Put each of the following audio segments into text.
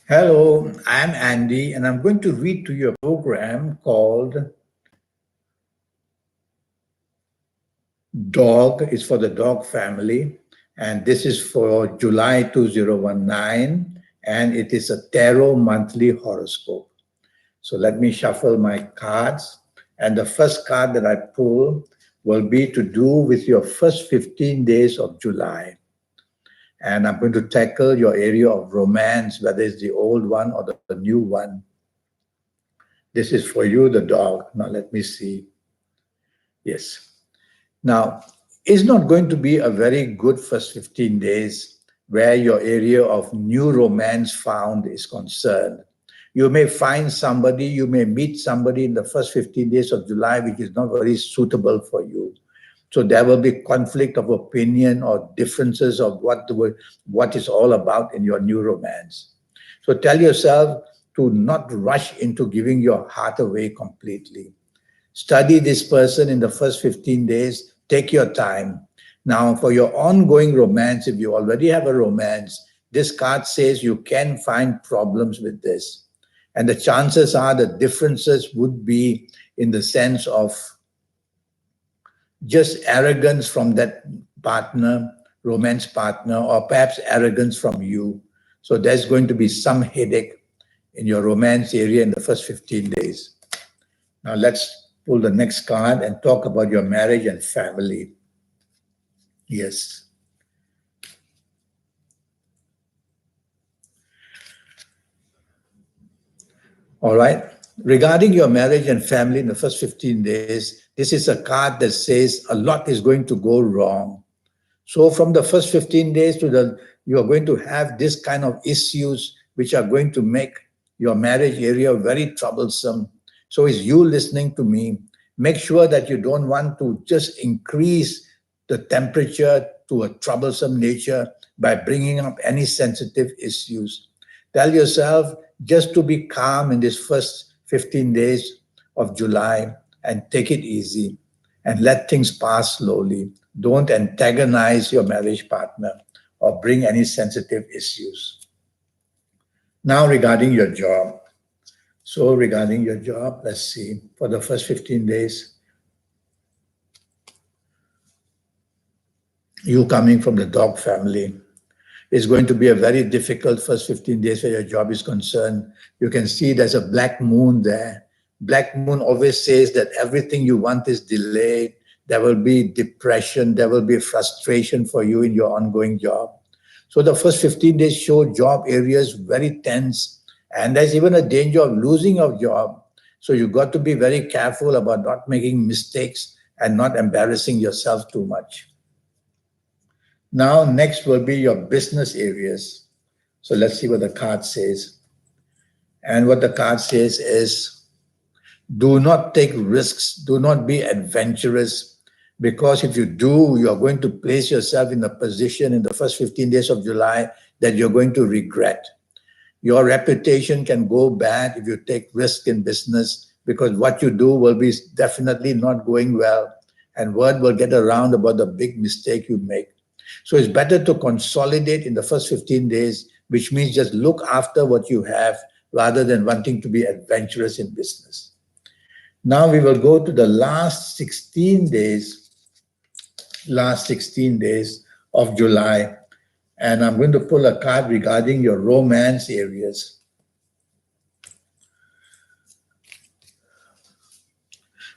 Hello, I'm Andy, and I'm going to read to you a program called Dog. It's for the dog family, and this is for July 2019, and it is a tarot monthly horoscope. So let me shuffle my cards, and the first card that I pull will be to do with your first 15 days of July. And I'm going to tackle your area of romance, whether it's the old one or the new one. This is for you, the dog. Now, let me see. Yes. Now, it's not going to be a very good first 15 days where your area of new romance found is concerned. You may find somebody, you may meet somebody in the first 15 days of July, which is not very suitable for you. So there will be conflict of opinion or differences of what is all about in your new romance. So tell yourself to not rush into giving your heart away completely. Study this person in the first 15 days. Take your time. Now, for your ongoing romance, if you already have a romance, this card says you can find problems with this. And the chances are the differences would be in the sense of just arrogance from that partner, romance partner, or perhaps arrogance from you. So there's going to be some headache in your romance area in the first 15 days. Now let's pull the next card and talk about your marriage and family. Yes. All right. Regarding your marriage and family in the first 15 days, this is a card that says a lot is going to go wrong. So from the first 15 days you are going to have this kind of issues which are going to make your marriage area very troublesome. So is you listening to me, make sure that you don't want to just increase the temperature to a troublesome nature by bringing up any sensitive issues. Tell yourself just to be calm in this first 15 days of July and take it easy and let things pass slowly. Don't antagonize your marriage partner or bring any sensitive issues. Now, regarding your job. So, regarding your job, let's see, for the first 15 days, you coming from the dog family, it's going to be a very difficult first 15 days where your job is concerned. You can see there's a black moon there. Black moon always says that everything you want is delayed. There will be depression. There will be frustration for you in your ongoing job. So the first 15 days show job areas very tense. And there's even a danger of losing your job. So you got to be very careful about not making mistakes and not embarrassing yourself too much. Now, next will be your business areas. So let's see what the card says. And what the card says is, do not take risks. Do not be adventurous. Because if you do, you're going to place yourself in a position in the first 15 days of July that you're going to regret. Your reputation can go bad if you take risk in business because what you do will be definitely not going well and word will get around about the big mistake you make. So it's better to consolidate in the first 15 days, which means just look after what you have rather than wanting to be adventurous in business. Now we will go to the last 16 days of July, and I'm going to pull a card regarding your romance areas.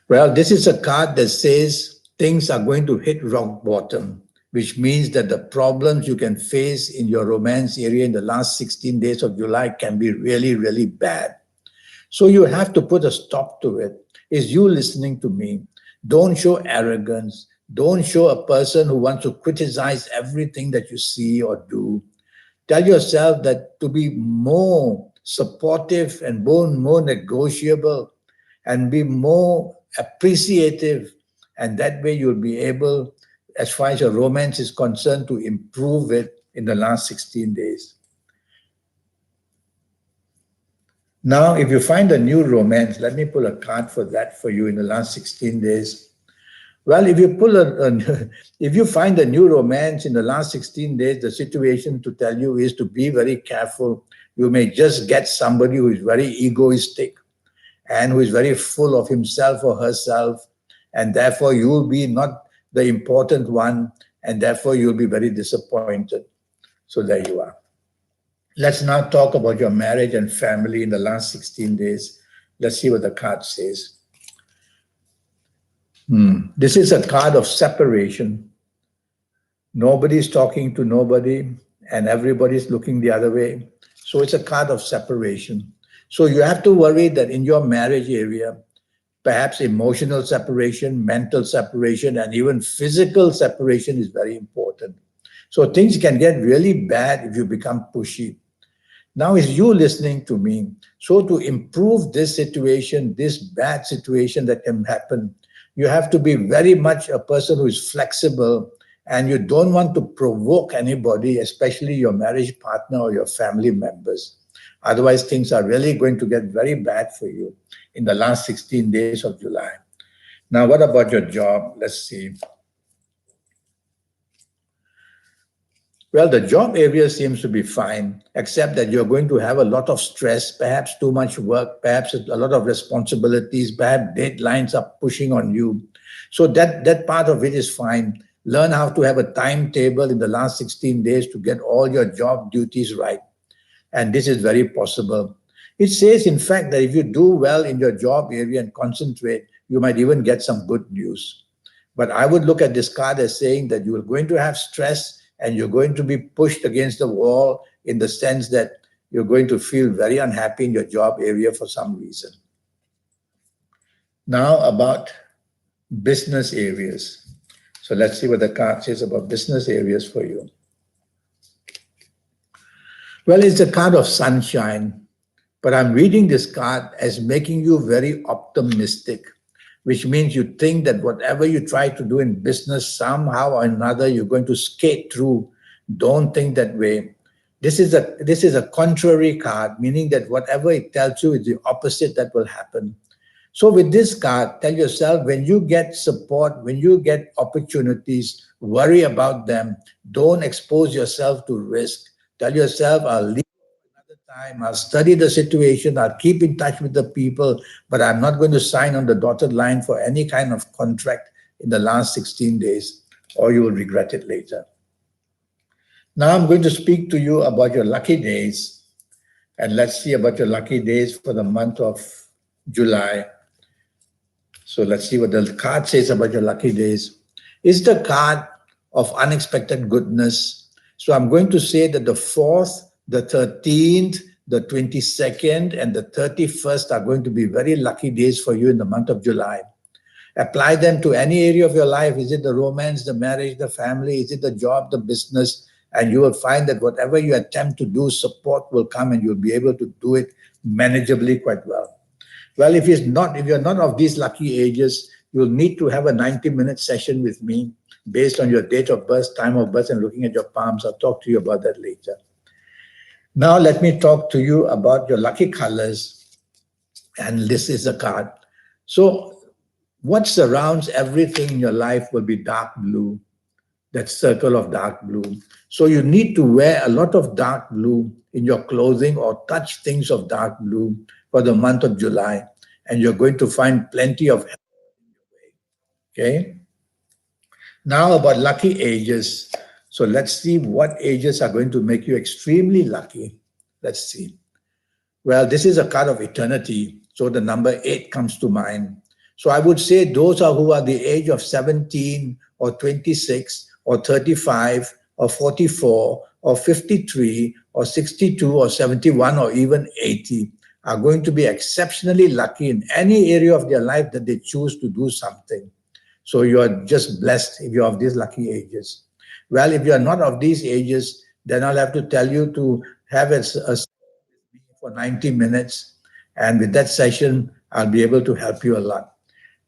Well, this is a card that says things are going to hit rock bottom, which means that the problems you can face in your romance area in the last 16 days of July can be really, really bad. So you have to put a stop to it. Is you listening to me? Don't show arrogance. Don't show a person who wants to criticize everything that you see or do. Tell yourself that to be more supportive and more negotiable and be more appreciative. And that way you'll be able, as far as your romance is concerned, to improve it in the last 16 days. Now, if you find a new romance, let me pull a card for that for you in the last 16 days. Well, if you pull if you find a new romance in the last 16 days, the situation to tell you is to be very careful. You may just get somebody who is very egoistic and who is very full of himself or herself, and therefore you will be not the important one, and therefore you'll be very disappointed. So there you are. Let's now talk about your marriage and family in the last 16 days. Let's see what the card says. This is a card of separation. Nobody's talking to nobody, and everybody's looking the other way. So it's a card of separation. So you have to worry that in your marriage area, perhaps emotional separation, mental separation, and even physical separation is very important. So things can get really bad if you become pushy. Now is you listening to me. So to improve this situation, this bad situation that can happen, you have to be very much a person who is flexible, and you don't want to provoke anybody, especially your marriage partner or your family members. Otherwise, things are really going to get very bad for you in the last 16 days of July. Now, what about your job? Let's see. Well, the job area seems to be fine, except that you're going to have a lot of stress, perhaps too much work, perhaps a lot of responsibilities, perhaps deadlines are pushing on you. So that part of it is fine. Learn how to have a timetable in the last 16 days to get all your job duties right. And this is very possible. It says, in fact, that if you do well in your job area and concentrate, you might even get some good news. But I would look at this card as saying that you are going to have stress and you're going to be pushed against the wall in the sense that you're going to feel very unhappy in your job area for some reason. Now about business areas. So let's see what the card says about business areas for you. Well, it's a card of sunshine, but I'm reading this card as making you very optimistic, which means you think that whatever you try to do in business, somehow or another, you're going to skate through. Don't think that way. This is a contrary card, meaning that whatever it tells you is the opposite that will happen. So with this card, tell yourself, when you get support, when you get opportunities, worry about them. Don't expose yourself to risk. Tell yourself, I'll leave another time, I'll study the situation, I'll keep in touch with the people, but I'm not going to sign on the dotted line for any kind of contract in the last 16 days, or you will regret it later. Now I'm going to speak to you about your lucky days, and let's see about your lucky days for the month of July. So let's see what the card says about your lucky days. It's the card of unexpected goodness. So I'm going to say that the 4th, the 13th, the 22nd, and the 31st are going to be very lucky days for you in the month of July. Apply them to any area of your life. Is it the romance, the marriage, the family? Is it the job, the business? And you will find that whatever you attempt to do, support will come and you'll be able to do it manageably quite well. Well, if you're not of these lucky ages, you'll need to have a 90-minute session with me based on your date of birth, time of birth, and looking at your palms. I'll talk to you about that later. Now, let me talk to you about your lucky colors. And this is a card. So what surrounds everything in your life will be dark blue, that circle of dark blue. So you need to wear a lot of dark blue in your clothing or touch things of dark blue for the month of July, and you're going to find plenty of help in your way. Okay? Now about lucky ages. So let's see what ages are going to make you extremely lucky. Let's see. Well, this is a card of eternity. So the number 8 comes to mind. So I would say those who are the age of 17 or 26 or 35 or 44 or 53 or 62 or 71 or even 80 are going to be exceptionally lucky in any area of their life that they choose to do something. So you are just blessed if you're of these lucky ages. Well, if you are not of these ages, then I'll have to tell you to have a session with me for 90 minutes. And with that session, I'll be able to help you a lot.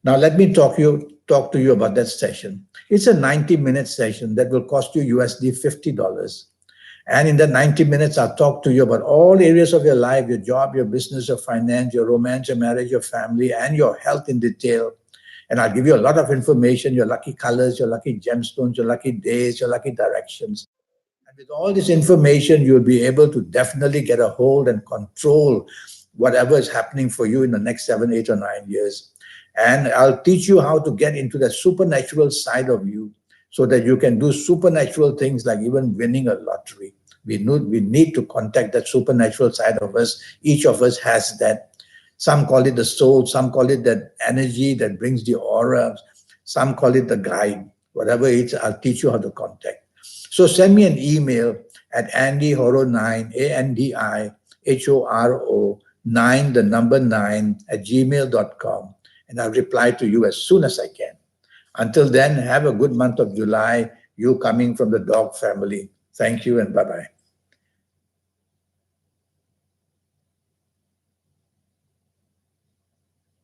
Now, let me talk to you about that session. It's a 90-minute session that will cost you USD $50. And in that 90 minutes, I'll talk to you about all areas of your life, your job, your business, your finance, your romance, your marriage, your family, and your health in detail. And I'll give you a lot of information, your lucky colors, your lucky gemstones, your lucky days, your lucky directions. And with all this information, you'll be able to definitely get a hold and control whatever is happening for you in the next 7, 8, or 9 years. And I'll teach you how to get into the supernatural side of you so that you can do supernatural things like even winning a lottery. We need to contact that supernatural side of us. Each of us has that. Some call it the soul, some call it that energy that brings the aura, some call it the guide. Whatever it is, I'll teach you how to contact. So send me an email at andyhoro9, ANDIHORO 9, the number 9, at gmail.com. And I'll reply to you as soon as I can. Until then, have a good month of July, you coming from the dog family. Thank you and bye-bye.